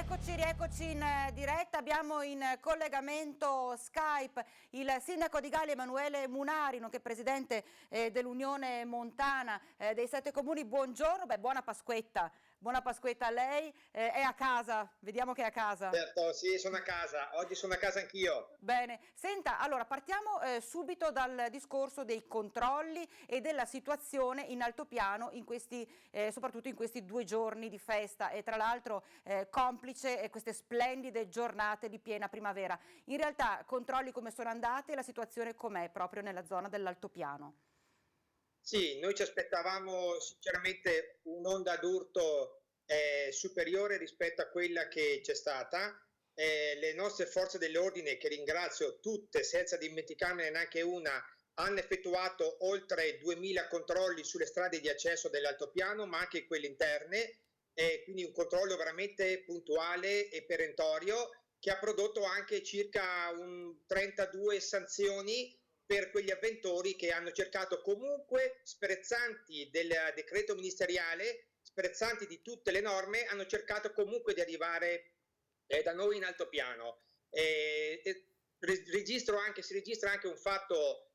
Rieccoci in diretta, abbiamo in collegamento Skype il sindaco di Galli Emanuele Munari, nonché presidente dell'Unione Montana dei 7 comuni. Buongiorno, buona Pasquetta a lei, è a casa, vediamo che è a casa. Certo, sì, sono a casa, oggi sono a casa anch'io. Bene, senta, allora partiamo subito dal discorso dei controlli e della situazione in altopiano soprattutto in questi 2 giorni di festa e tra l'altro complice queste splendide giornate di piena primavera. In realtà controlli come sono andati e la situazione com'è proprio nella zona dell'altopiano? Sì, noi ci aspettavamo sinceramente un'onda d'urto superiore rispetto a quella che c'è stata. Le nostre forze dell'ordine, che ringrazio tutte senza dimenticarmene neanche una, hanno effettuato oltre 2000 controlli sulle strade di accesso dell'altopiano, ma anche quelle interne, quindi un controllo veramente puntuale e perentorio che ha prodotto anche circa 32 sanzioni per quegli avventori che hanno cercato comunque, sprezzanti del decreto ministeriale, sprezzanti di tutte le norme, hanno cercato comunque di arrivare da noi in altopiano. Si registra anche un fatto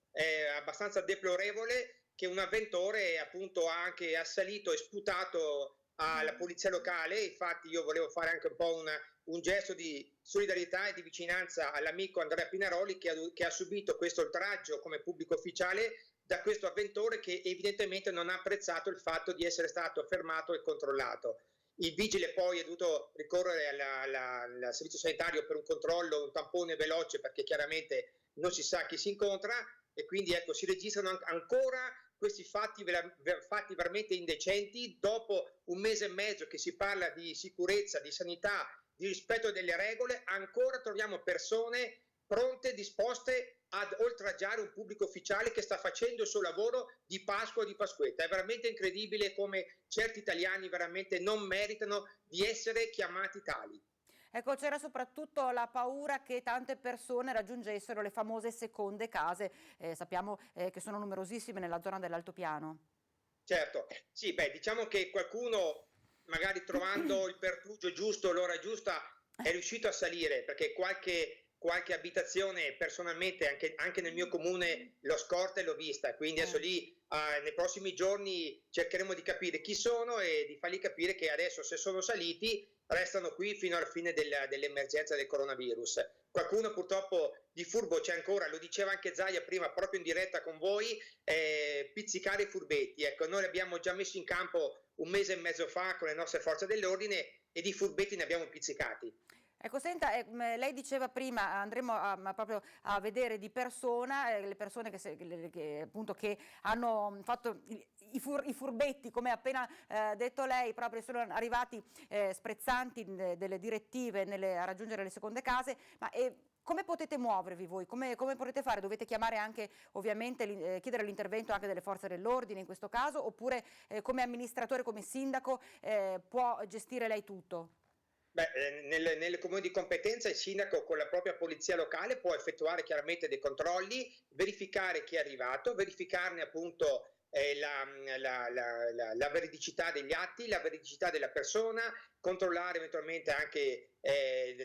abbastanza deplorevole, che un avventore appunto ha anche assalito e sputato alla polizia locale. Infatti io volevo fare anche un po' un gesto di solidarietà e di vicinanza all'amico Andrea Pinaroli che ha subito questo oltraggio come pubblico ufficiale da questo avventore, che evidentemente non ha apprezzato il fatto di essere stato fermato e controllato. Il vigile poi è dovuto ricorrere al servizio sanitario per un controllo, un tampone veloce, perché chiaramente non si sa chi si incontra, e quindi ecco, si registrano ancora questi fatti veramente indecenti. Dopo un mese e mezzo che si parla di sicurezza, di sanità, di rispetto delle regole, ancora troviamo persone pronte, disposte ad oltraggiare un pubblico ufficiale che sta facendo il suo lavoro di Pasqua o di Pasquetta. È veramente incredibile come certi italiani veramente non meritano di essere chiamati tali. Ecco, c'era soprattutto la paura che tante persone raggiungessero le famose seconde case, sappiamo che sono numerosissime nella zona dell'altopiano. Certo, sì, diciamo che qualcuno, magari trovando il pertugio giusto, l'ora giusta, è riuscito a salire, perché qualche abitazione personalmente anche nel mio comune l'ho scorta e l'ho vista, quindi adesso lì nei prossimi giorni cercheremo di capire chi sono e di fargli capire che adesso, se sono saliti, restano qui fino alla fine dell'emergenza del coronavirus. Qualcuno purtroppo di furbo c'è ancora, lo diceva anche Zaia prima proprio in diretta con voi, pizzicare i furbetti. Ecco, noi l'abbiamo già messo in campo un mese e mezzo fa con le nostre forze dell'ordine e di furbetti ne abbiamo pizzicati. Ecco, senta, lei diceva prima, andremo proprio a vedere di persona le persone appunto che hanno fatto i furbetti, come ha appena detto lei, proprio sono arrivati sprezzanti delle direttive a raggiungere le seconde case, ma come potete muovervi voi? Come potete fare? Dovete chiamare anche, ovviamente, chiedere l'intervento anche delle forze dell'ordine in questo caso, oppure come amministratore, come sindaco, può gestire lei tutto? Nelle comuni di competenza il sindaco con la propria polizia locale può effettuare chiaramente dei controlli, verificare chi è arrivato, verificarne appunto la veridicità degli atti, la veridicità della persona, controllare eventualmente anche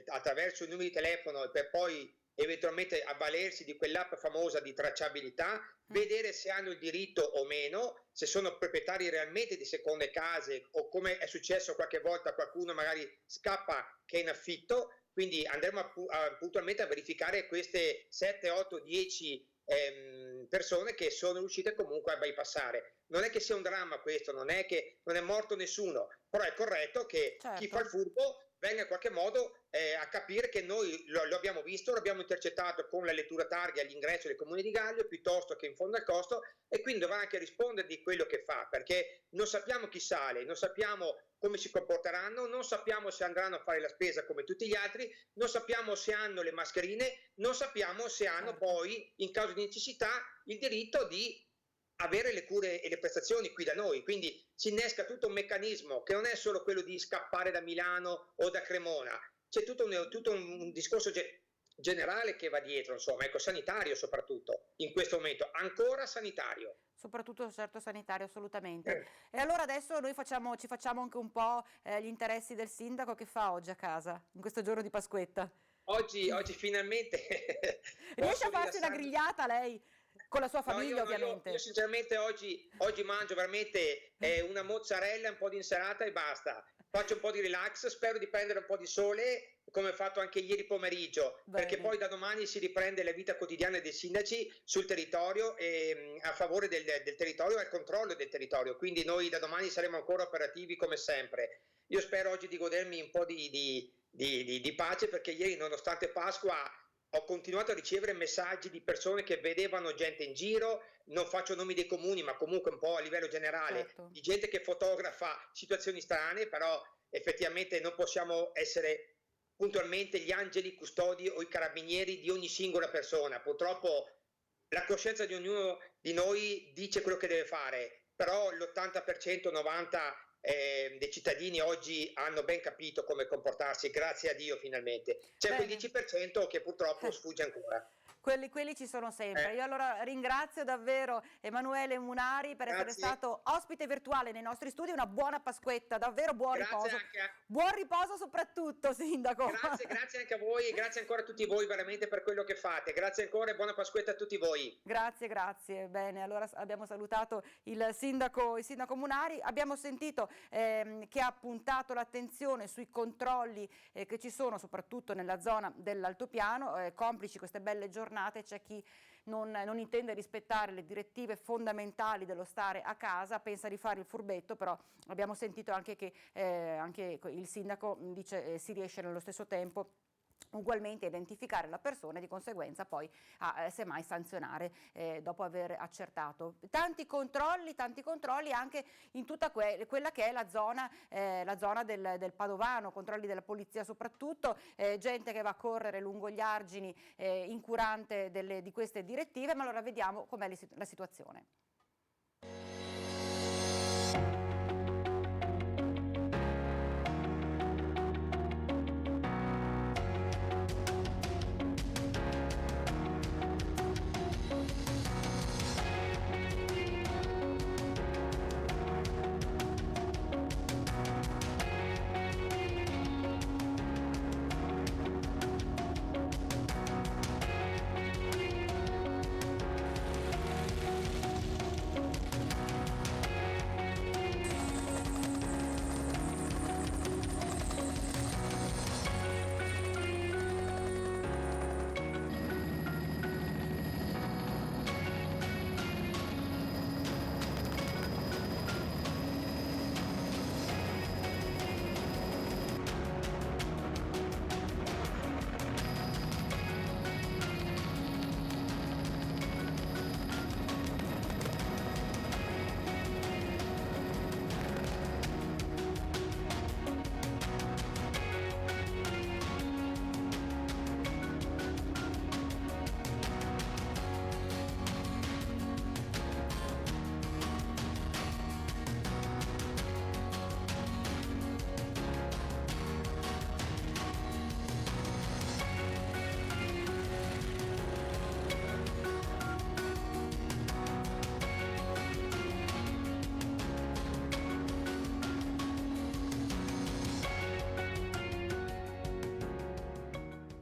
attraverso il numero di telefono, per poi eventualmente avvalersi di quell'app famosa di tracciabilità, vedere se hanno il diritto o meno, se sono proprietari realmente di seconde case, o come è successo qualche volta qualcuno magari scappa che è in affitto. Quindi andremo puntualmente a verificare queste 7, 8, 10 persone che sono riuscite comunque a bypassare. Non è che sia un dramma questo, non è morto nessuno, però è corretto che chi fa il furbo venga in qualche modo a capire che noi lo abbiamo visto, lo abbiamo intercettato con la lettura targa all'ingresso del comune di Gallio piuttosto che in fondo al costo, e quindi dovrà anche rispondere di quello che fa, perché non sappiamo chi sale, non sappiamo come si comporteranno, non sappiamo se andranno a fare la spesa come tutti gli altri, non sappiamo se hanno le mascherine, non sappiamo se hanno poi, in caso di necessità, il diritto di avere le cure e le prestazioni qui da noi. Quindi si innesca tutto un meccanismo che non è solo quello di scappare da Milano o da Cremona, c'è tutto un discorso generale che va dietro, insomma, ecco, sanitario soprattutto, in questo momento, ancora sanitario. Soprattutto certo sanitario, assolutamente. E allora adesso noi ci facciamo anche un po' gli interessi del sindaco. Che fa oggi a casa, in questo giorno di Pasquetta? Oggi finalmente Riesce a posso farsi una rilassarmi. grigliata lei? Con la sua No, famiglia, io ovviamente. sinceramente oggi mangio veramente una mozzarella, un po' di insalata e basta. Faccio un po' di relax, spero di prendere un po' di sole, come ho fatto anche ieri pomeriggio, perché Bene. poi da domani si riprende la vita quotidiana dei sindaci sul territorio e a favore del territorio e al controllo del territorio. Quindi noi da domani saremo ancora operativi come sempre. Io spero oggi di godermi un po' di pace, perché ieri, nonostante Pasqua, ho continuato a ricevere messaggi di persone che vedevano gente in giro, non faccio nomi dei comuni, ma comunque un po' a livello generale, Certo. di gente che fotografa situazioni strane, però effettivamente non possiamo essere puntualmente gli angeli custodi o i carabinieri di ogni singola persona. Purtroppo la coscienza di ognuno di noi dice quello che deve fare, però l'80%, 90% dei cittadini oggi hanno ben capito come comportarsi, grazie a Dio finalmente. C'è quel Bene. 10% che purtroppo sfugge ancora. Quelli ci sono sempre. Eh, Io allora ringrazio davvero Emanuele Munari per essere grazie, stato ospite virtuale nei nostri studi. Una buona Pasquetta, davvero buon grazie riposo. anche a, Buon riposo soprattutto, Sindaco. grazie anche a voi e grazie ancora a tutti voi veramente per quello che fate. Grazie ancora e buona Pasquetta a tutti voi. Grazie, grazie. Bene, allora abbiamo salutato il sindaco Munari, abbiamo sentito che ha puntato l'attenzione sui controlli che ci sono soprattutto nella zona dell'altopiano, complici queste belle giornate, c'è chi non intende rispettare le direttive fondamentali dello stare a casa, pensa di fare il furbetto, però abbiamo sentito anche che anche il sindaco dice si riesce nello stesso tempo ugualmente a identificare la persona e di conseguenza poi a semmai sanzionare dopo aver accertato. Tanti controlli anche in tutta quella che è la zona del Padovano, controlli della polizia soprattutto, gente che va a correre lungo gli argini incurante di queste direttive, ma allora vediamo com'è la situazione.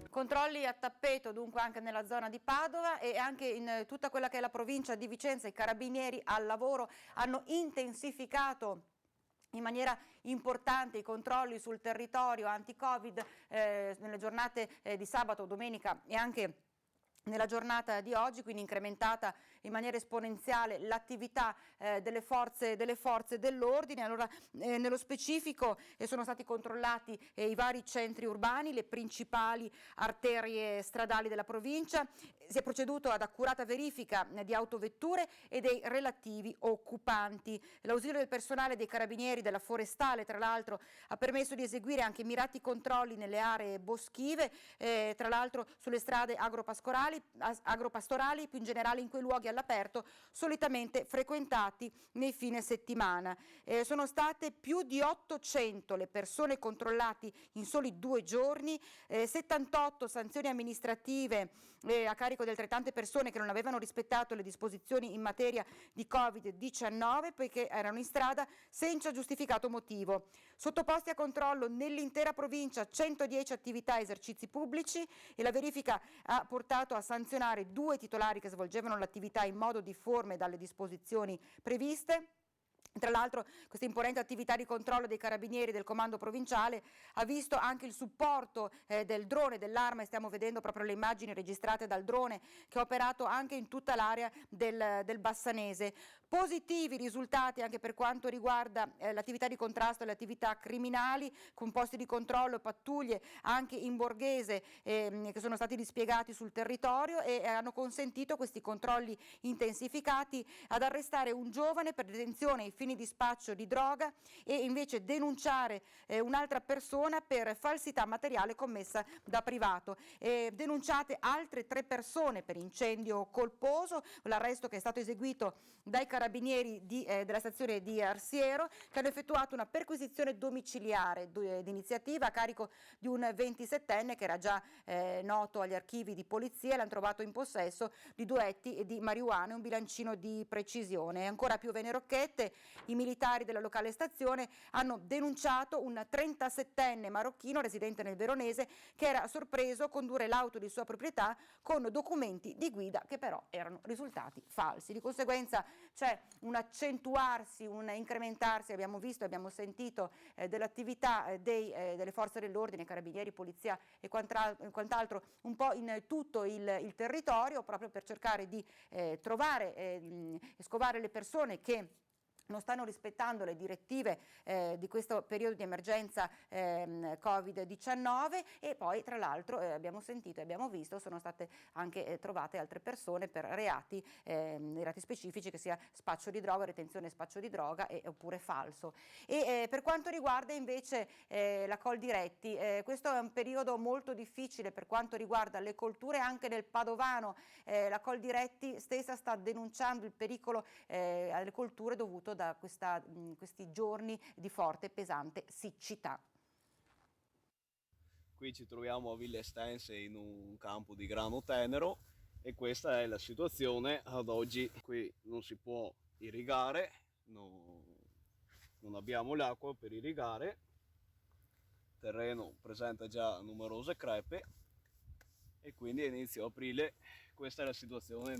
Controlli a tappeto dunque anche nella zona di Padova e anche in tutta quella che è la provincia di Vicenza. I carabinieri al lavoro hanno intensificato in maniera importante i controlli sul territorio anti-Covid nelle giornate di sabato, domenica e anche nella giornata di oggi, quindi incrementata in maniera esponenziale l'attività delle forze dell'ordine. Allora, nello specifico sono stati controllati i vari centri urbani, le principali arterie stradali della provincia, si è proceduto ad accurata verifica di autovetture e dei relativi occupanti. L'ausilio del personale dei carabinieri della forestale, tra l'altro, ha permesso di eseguire anche mirati controlli nelle aree boschive, tra l'altro sulle strade agropastorali agropastorali, più in generale in quei luoghi all'aperto solitamente frequentati nei fine settimana. Sono state più di 800 le persone controllate in soli 2 giorni, 78 sanzioni amministrative a carico di altrettante persone che non avevano rispettato le disposizioni in materia di Covid-19 poiché erano in strada senza giustificato motivo. Sottoposti a controllo nell'intera provincia 110 attività e esercizi pubblici e la verifica ha portato a sanzionare 2 titolari che svolgevano l'attività in modo difforme dalle disposizioni previste. Tra l'altro questa imponente attività di controllo dei carabinieri del comando provinciale ha visto anche il supporto del drone, dell'arma, e stiamo vedendo proprio le immagini registrate dal drone che ha operato anche in tutta l'area del Bassanese. Positivi risultati anche per quanto riguarda l'attività di contrasto alle attività criminali, con posti di controllo e pattuglie anche in borghese che sono stati dispiegati sul territorio e hanno consentito questi controlli intensificati ad arrestare un giovane per detenzione ai fini di spaccio di droga e invece denunciare un'altra persona per falsità materiale commessa da privato. Denunciate altre 3 persone per incendio colposo, l'arresto che è stato eseguito dai carabinieri della stazione di Arsiero, che hanno effettuato una perquisizione domiciliare d'iniziativa a carico di un 27enne che era già noto agli archivi di polizia. L'hanno trovato in possesso di 2 etti di marijuana e un bilancino di precisione. Ancora più Venerocchette, i militari della locale stazione hanno denunciato un 37enne marocchino residente nel Veronese che era sorpreso a condurre l'auto di sua proprietà con documenti di guida che però erano risultati falsi. Di conseguenza c'è un accentuarsi, un incrementarsi, abbiamo visto, abbiamo sentito, dell'attività delle forze dell'ordine, carabinieri, polizia e quant'altro un po' in tutto il territorio, proprio per cercare di trovare e scovare le persone che non stanno rispettando le direttive di questo periodo di emergenza Covid-19 e poi tra l'altro abbiamo sentito e abbiamo visto sono state anche trovate altre persone per reati specifici, che sia spaccio di droga, retenzione e spaccio di droga oppure falso. E per quanto riguarda invece la Coldiretti, questo è un periodo molto difficile per quanto riguarda le colture anche nel Padovano. La Coldiretti stessa sta denunciando il pericolo alle colture dovuto da questi giorni di forte e pesante siccità. Qui ci troviamo a Ville Estense in un campo di grano tenero e questa è la situazione ad oggi. Qui non si può irrigare, non abbiamo l'acqua per irrigare, il terreno presenta già numerose crepe e quindi a inizio aprile questa è la situazione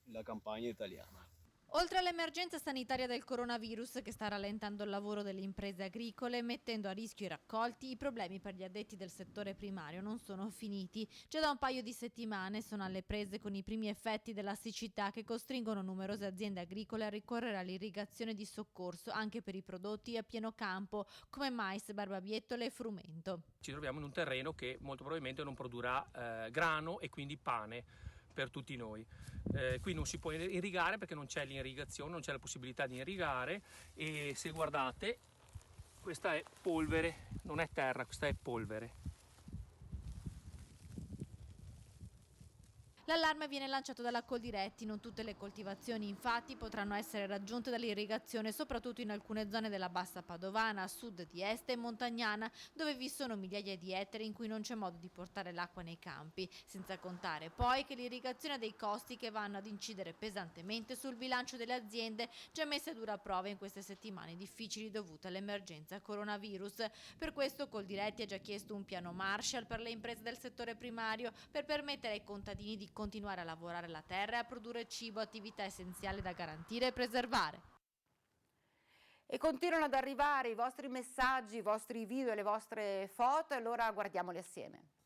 nella campagna italiana. Oltre all'emergenza sanitaria del coronavirus che sta rallentando il lavoro delle imprese agricole, mettendo a rischio i raccolti, i problemi per gli addetti del settore primario non sono finiti. Già da un paio di settimane sono alle prese con i primi effetti della siccità che costringono numerose aziende agricole a ricorrere all'irrigazione di soccorso anche per i prodotti a pieno campo come mais, barbabietole e frumento. Ci troviamo in un terreno che molto probabilmente non produrrà grano e quindi pane per tutti noi. Qui non si può irrigare perché non c'è l'irrigazione, non c'è la possibilità di irrigare e se guardate questa è polvere, non è terra, questa è polvere. L'allarme viene lanciato dalla Coldiretti, non tutte le coltivazioni infatti potranno essere raggiunte dall'irrigazione, soprattutto in alcune zone della bassa padovana, a sud di Este e Montagnana, dove vi sono migliaia di ettari in cui non c'è modo di portare l'acqua nei campi, senza contare poi che l'irrigazione ha dei costi che vanno ad incidere pesantemente sul bilancio delle aziende già messe a dura prova in queste settimane difficili dovute all'emergenza coronavirus. Per questo Coldiretti ha già chiesto un piano Marshall per le imprese del settore primario per permettere ai contadini di continuare a lavorare la terra e a produrre cibo, attività essenziale da garantire e preservare. E continuano ad arrivare i vostri messaggi, i vostri video e le vostre foto, e allora guardiamoli assieme.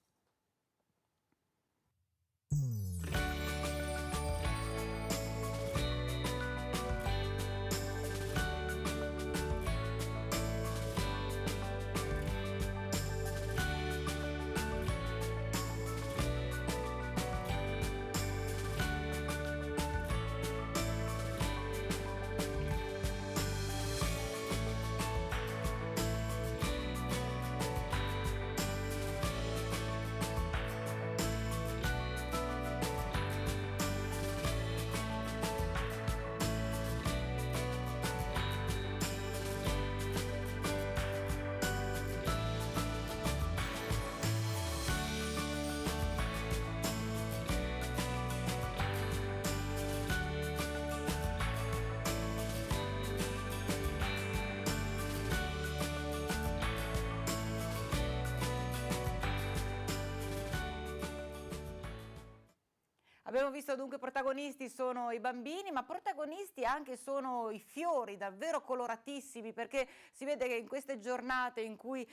Abbiamo visto dunque protagonisti sono i bambini, ma protagonisti anche sono i fiori, davvero coloratissimi, perché si vede che in queste giornate in cui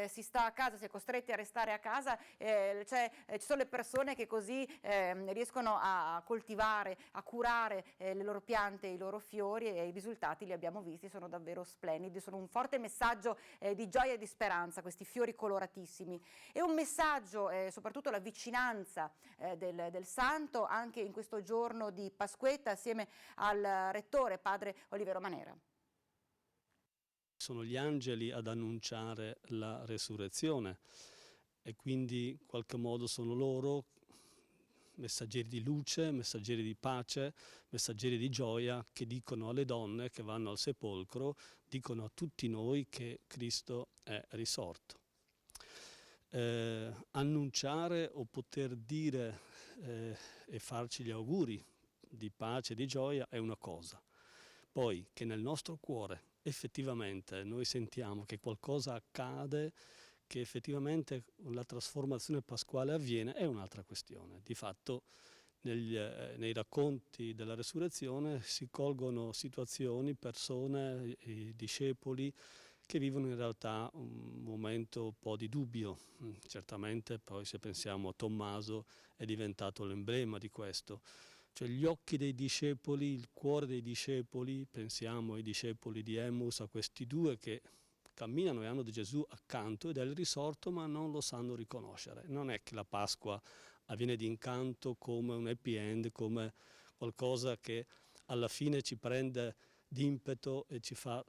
si sta a casa, si è costretti a restare a casa, ci sono le persone che così riescono a coltivare, a curare le loro piante, i loro fiori, e i risultati li abbiamo visti, sono davvero splendidi, sono un forte messaggio di gioia e di speranza, questi fiori coloratissimi. E un messaggio, soprattutto la vicinanza del Santo, anche in questo giorno di Pasquetta, assieme al rettore, padre Olivero Manera. Sono gli angeli ad annunciare la resurrezione e quindi in qualche modo sono loro messaggeri di luce, messaggeri di pace, messaggeri di gioia, che dicono alle donne che vanno al sepolcro, dicono a tutti noi che Cristo è risorto. Annunciare o poter dire e farci gli auguri di pace e di gioia è una cosa. Poi che nel nostro cuore effettivamente noi sentiamo che qualcosa accade, che effettivamente la trasformazione pasquale avviene, è un'altra questione. Di fatto nei racconti della resurrezione si colgono situazioni, persone, discepoli che vivono in realtà un momento un po' di dubbio. Certamente poi, se pensiamo a Tommaso, è diventato l'emblema di questo. Cioè gli occhi dei discepoli, il cuore dei discepoli, pensiamo ai discepoli di Emmaus, a questi due che camminano e hanno di Gesù accanto ed è il risorto, ma non lo sanno riconoscere. Non è che la Pasqua avviene d'incanto come un happy end, come qualcosa che alla fine ci prende d'impeto e ci fa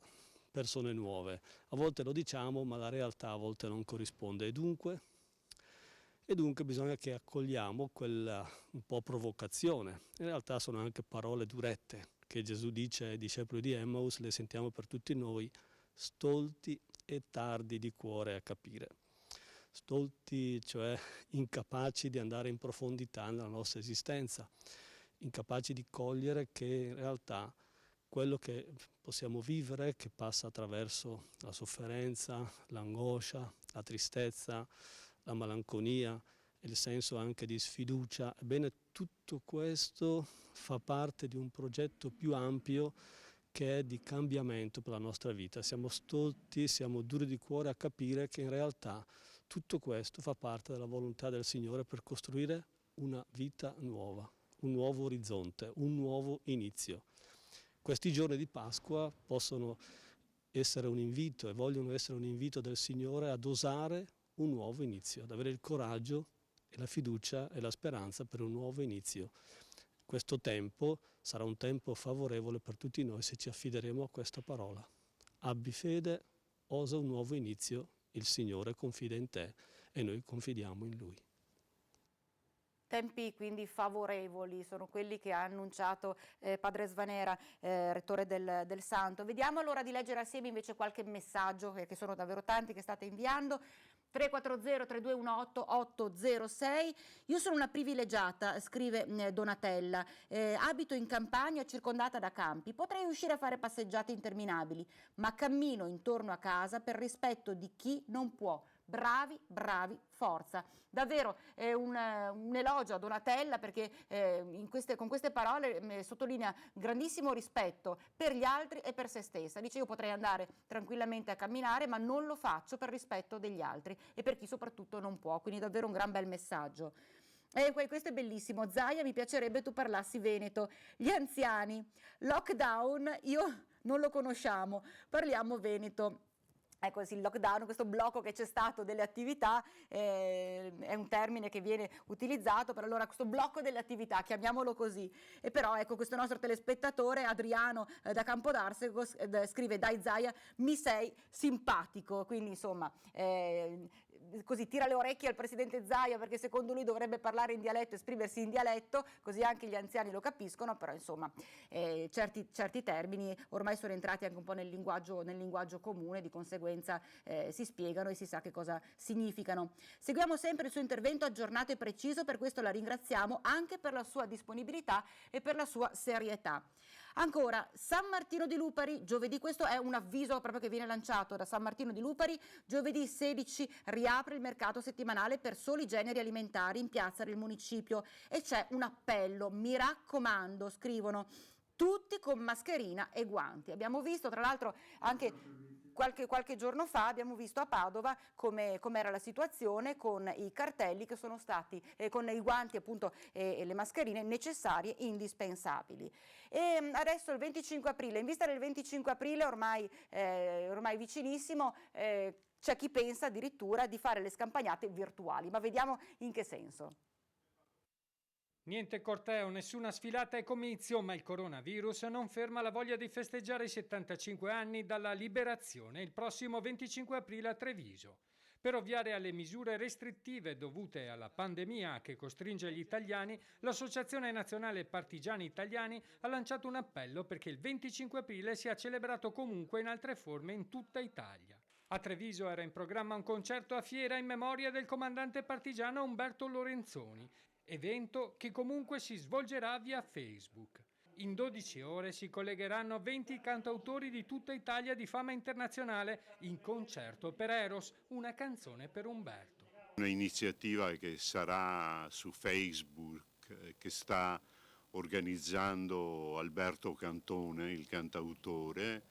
persone nuove. A volte lo diciamo, ma la realtà a volte non corrisponde. E dunque bisogna che accogliamo quella un po' provocazione. In realtà sono anche parole durette che Gesù dice ai discepoli di Emmaus, le sentiamo per tutti noi, stolti e tardi di cuore a capire. Stolti, cioè incapaci di andare in profondità nella nostra esistenza, incapaci di cogliere che in realtà quello che possiamo vivere, che passa attraverso la sofferenza, l'angoscia, la tristezza, la malinconia, il senso anche di sfiducia, ebbene tutto questo fa parte di un progetto più ampio che è di cambiamento per la nostra vita. Siamo stolti, siamo duri di cuore a capire che in realtà tutto questo fa parte della volontà del Signore per costruire una vita nuova, un nuovo orizzonte, un nuovo inizio. Questi giorni di Pasqua possono essere un invito e vogliono essere un invito del Signore ad osare un nuovo inizio, ad avere il coraggio e la fiducia e la speranza per un nuovo inizio. Questo tempo sarà un tempo favorevole per tutti noi se ci affideremo a questa parola. Abbi fede, osa un nuovo inizio, il Signore confida in te e noi confidiamo in Lui. Tempi quindi favorevoli sono quelli che ha annunciato padre Svanera, rettore del Santo. Vediamo allora di leggere assieme invece qualche messaggio, che sono davvero tanti che state inviando. 340-3218-806. Io sono una privilegiata, scrive Donatella, abito in campagna circondata da campi, potrei uscire a fare passeggiate interminabili, ma cammino intorno a casa per rispetto di chi non può. Bravi, bravi, forza. Davvero un elogio a Donatella, perché con queste parole sottolinea grandissimo rispetto per gli altri e per se stessa. Dice: io potrei andare tranquillamente a camminare, ma non lo faccio per rispetto degli altri e per chi soprattutto non può. Quindi davvero un gran bel messaggio. Questo è bellissimo. Zaia, mi piacerebbe tu parlassi veneto. Gli anziani, lockdown, io non lo conosciamo, parliamo veneto. Ecco, sì, il lockdown, questo blocco che c'è stato delle attività, è un termine che viene utilizzato, per allora questo blocco delle attività, chiamiamolo così. E però ecco, questo nostro telespettatore Adriano da Campodarsego scrive: dai Zaia, mi sei simpatico. Quindi insomma, così tira le orecchie al presidente Zaia, perché secondo lui dovrebbe parlare in dialetto, esprimersi in dialetto, così anche gli anziani lo capiscono, però insomma certi termini ormai sono entrati anche un po' nel linguaggio comune, di conseguenza si spiegano e si sa che cosa significano. Seguiamo sempre il suo intervento aggiornato e preciso, per questo la ringraziamo anche per la sua disponibilità e per la sua serietà. Ancora, San Martino di Lupari, giovedì, questo è un avviso proprio che viene lanciato da San Martino di Lupari, giovedì 16 riapre il mercato settimanale per soli generi alimentari in piazza del municipio e c'è un appello, mi raccomando, scrivono, tutti con mascherina e guanti. Abbiamo visto tra l'altro anche qualche giorno fa, abbiamo visto a Padova com'era la situazione con i cartelli che sono stati, con i guanti appunto e le mascherine necessarie, indispensabili. E adesso il 25 aprile, in vista del 25 aprile ormai vicinissimo, c'è chi pensa addirittura di fare le scampagnate virtuali, ma vediamo in che senso. Niente corteo, nessuna sfilata e comizio, ma il coronavirus non ferma la voglia di festeggiare i 75 anni dalla liberazione il prossimo 25 aprile a Treviso. Per ovviare alle misure restrittive dovute alla pandemia che costringe gli italiani, l'Associazione Nazionale Partigiani Italiani ha lanciato un appello perché il 25 aprile sia celebrato comunque in altre forme in tutta Italia. A Treviso era in programma un concerto a fiera in memoria del comandante partigiano Umberto Lorenzoni, evento che comunque si svolgerà via Facebook. In 12 ore si collegheranno 20 cantautori di tutta Italia di fama internazionale in concerto per Eros, una canzone per Umberto. Un'iniziativa che sarà su Facebook, che sta organizzando Alberto Cantone, il cantautore,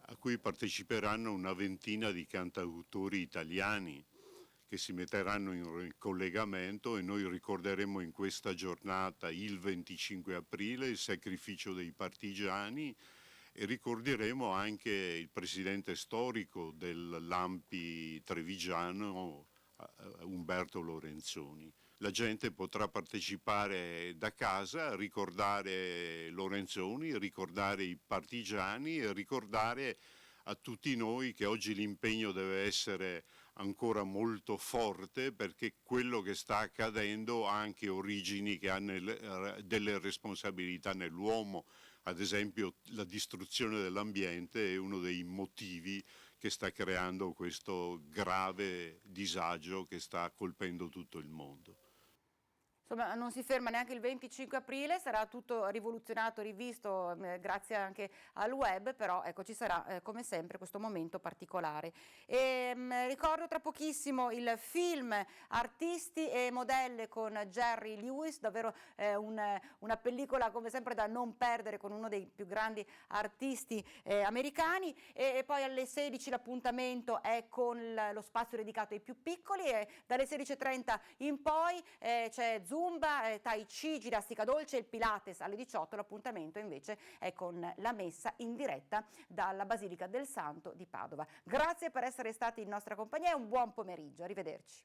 a cui parteciperanno una ventina di cantautori italiani che si metteranno in collegamento e noi ricorderemo in questa giornata il 25 aprile il sacrificio dei partigiani e ricorderemo anche il presidente storico dell'Ampi trevigiano Umberto Lorenzoni. La gente potrà partecipare da casa, ricordare Lorenzoni, ricordare i partigiani e ricordare a tutti noi che oggi l'impegno deve essere ancora molto forte perché quello che sta accadendo ha anche origini che hanno delle responsabilità nell'uomo, ad esempio la distruzione dell'ambiente è uno dei motivi che sta creando questo grave disagio che sta colpendo tutto il mondo. Insomma, non si ferma neanche il 25 aprile, sarà tutto rivoluzionato, rivisto grazie anche al web, però ecco, ci sarà come sempre questo momento particolare. Ricordo tra pochissimo il film Artisti e modelle con Jerry Lewis, davvero una pellicola come sempre da non perdere con uno dei più grandi artisti americani e poi alle 16 l'appuntamento è con lo spazio dedicato ai più piccoli e dalle 16:30 in poi c'è Zumba, Tai Chi, ginnastica dolce e il Pilates. Alle 18 l'appuntamento invece è con la messa in diretta dalla Basilica del Santo di Padova. Grazie per essere stati in nostra compagnia e un buon pomeriggio. Arrivederci.